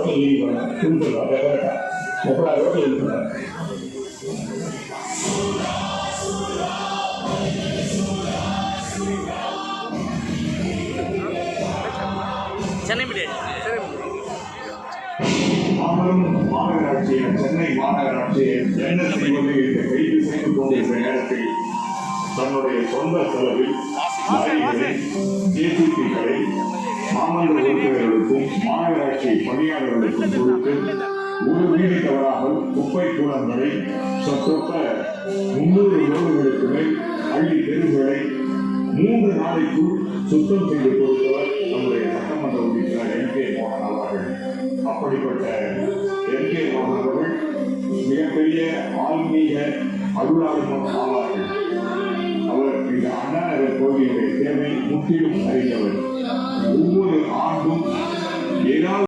ரோட்டில் ரோட்டில் சென்னை மீடியா மாநகராட்சியை சென்னை மாநகராட்சியை என்ன செய்வது என்று கைது செய்து கொண்டிருந்த நேரத்தில் தன்னுடைய சொந்த செலவில் ஜேசிபிகளை மாமன்ற உறுப்பினர்களுக்கும் மாநகராட்சி பணியாளர்களுக்கும் கொடுத்து ஒரு வீடு தவறாமல் குப்பை கூடங்களை சொற்ப 300 ரோடுகளுக்கு மேல் அள்ளி தெருவுகளை 3 நாளைக்குள் சுத்தம் செய்து கொடுத்தவர் நம்முடைய சட்டமன்ற உறுப்பினர் என்.கே. மோகன் அவர்கள். அப்படிப்பட்ட என்.கே. மோகன் அவர்கள் மிகப்பெரிய ஆன்மீக அருளாளர் ஆவார்கள். அவர் இந்த அண்ணா நகர் கோவிலுடைய தேவை முற்றிலும் அறிந்தவர். ஒவ்வொரு ஆண்டும் ஏதாவது